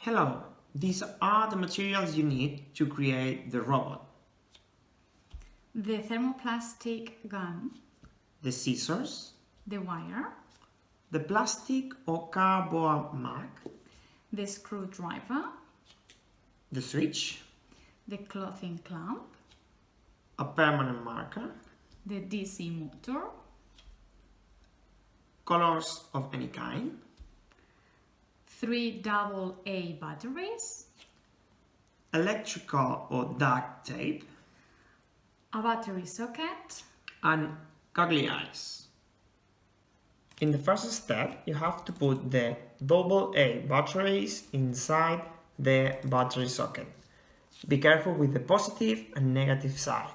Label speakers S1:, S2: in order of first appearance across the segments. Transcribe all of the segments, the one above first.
S1: Hello, these are the materials you need to create the robot.
S2: The thermoplastic gun,
S1: The scissors,
S2: the wire,
S1: the plastic or cardboard mag,
S2: the screwdriver,
S1: the switch,
S2: the clothing clamp,
S1: a permanent marker,
S2: the DC motor,
S1: colors of any kind,
S2: 3 AA batteries,
S1: electrical or duct tape,
S2: a battery socket,
S1: and goggly eyes. In the first step, you have to put the AA batteries inside the battery socket. Be careful with the positive and negative side.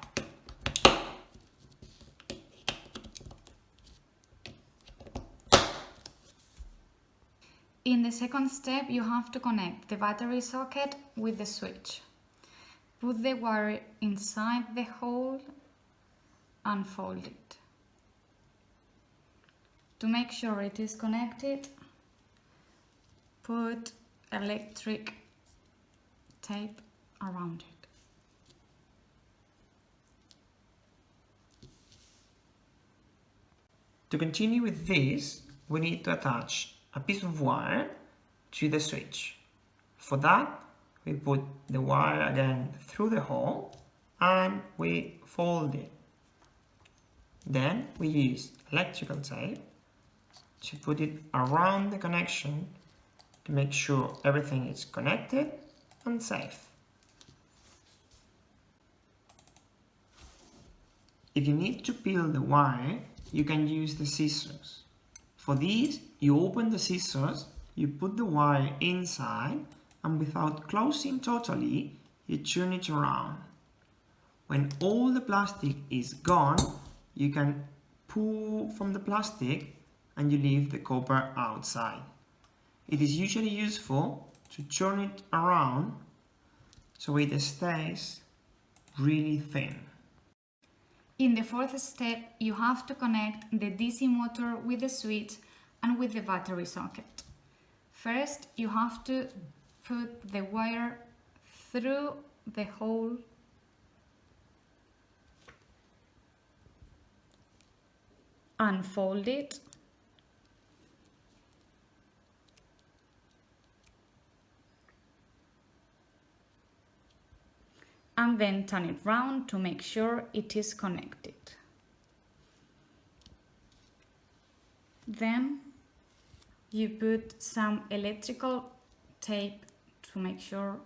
S2: In the second step, you have to connect the battery socket with the switch. Put the wire inside the hole and fold it. To make sure it is connected, put electric tape around it.
S1: To continue with this, we need to attach a piece of wire to the switch. For that, we put the wire again through the hole and we fold it. Then we use electrical tape to put it around the connection to make sure everything is connected and safe. If you need to peel the wire, you can use the scissors. For this, you open the scissors, you put the wire inside, and without closing totally, you turn it around. When all the plastic is gone, you can pull from the plastic and you leave the copper outside. It is usually useful to turn it around so it stays really thin.
S2: In the fourth step, you have to connect the DC motor with the switch and with the battery socket. First, you have to put the wire through the hole and fold it. And then turn it round to make sure it is connected. Then you put some electrical tape to make sure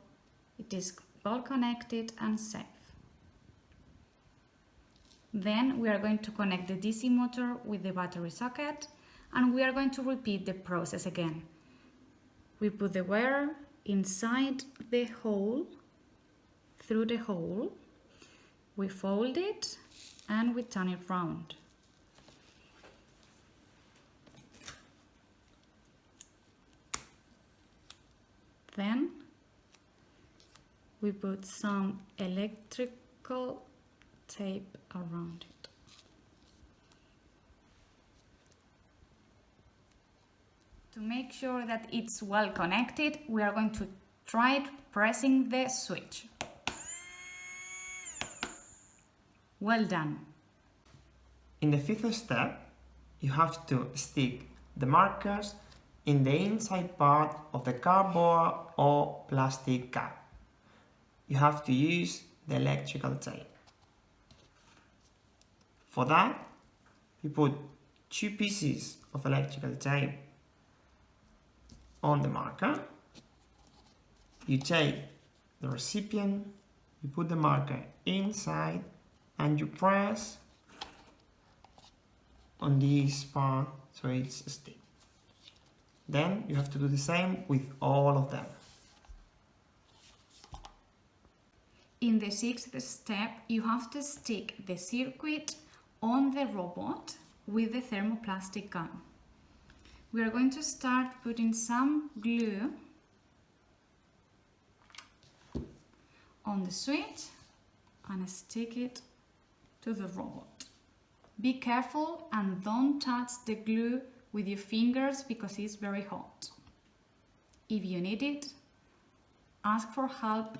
S2: it is well connected and safe. Then we are going to connect the DC motor with the battery socket and we are going to repeat the process again. We put the wire inside the hole, through the hole, we fold it and we turn it round. Then we put some electrical tape around it. To make sure that it's well connected, we are going to try it pressing the switch. Well done.
S1: In the fifth step, you have to stick the markers in the inside part of the cardboard or plastic cap. You have to use the electrical tape. For that, you put 2 pieces of electrical tape on the marker. You take the recipient, you put the marker inside, and you press on this part so it's stick. Then you have to do the same with all of them.
S2: In the sixth step, you have to stick the circuit on the robot with the thermoplastic gun. We are going to start putting some glue on the switch and stick it to the robot. Be careful and don't touch the glue with your fingers because it's very hot. If you need it, ask for help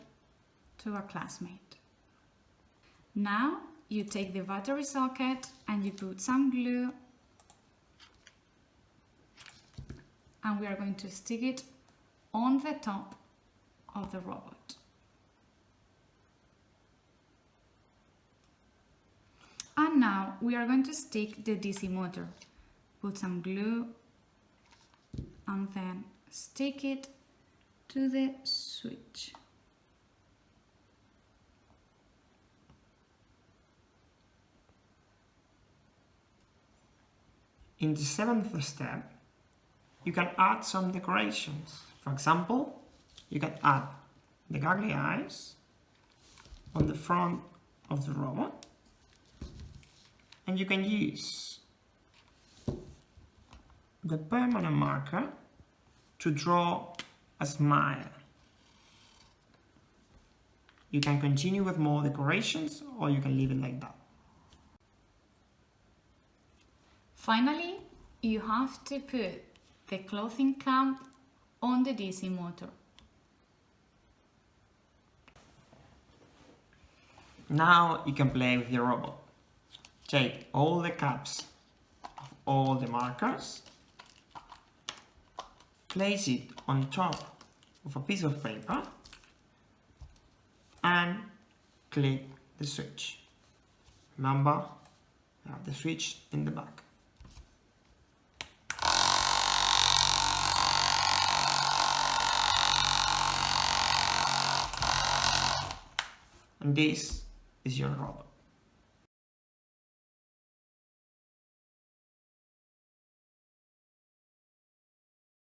S2: to a classmate. Now you take the battery socket and you put some glue, and we are going to stick it on the top of the robot. And now we are going to stick the DC motor. Put some glue and then stick it to the switch.
S1: In the 7th step, you can add some decorations. For example, you can add the goggly eyes on the front of the robot, and you can use the permanent marker to draw a smile. You can continue with more decorations, or you can leave it like that.
S2: Finally, you have to put the clothing clamp on the DC motor.
S1: Now you can play with your robot. Take all the caps of all the markers, place it on top of a piece of paper, and click the switch. Remember, you have the switch in the back. And this is your robot.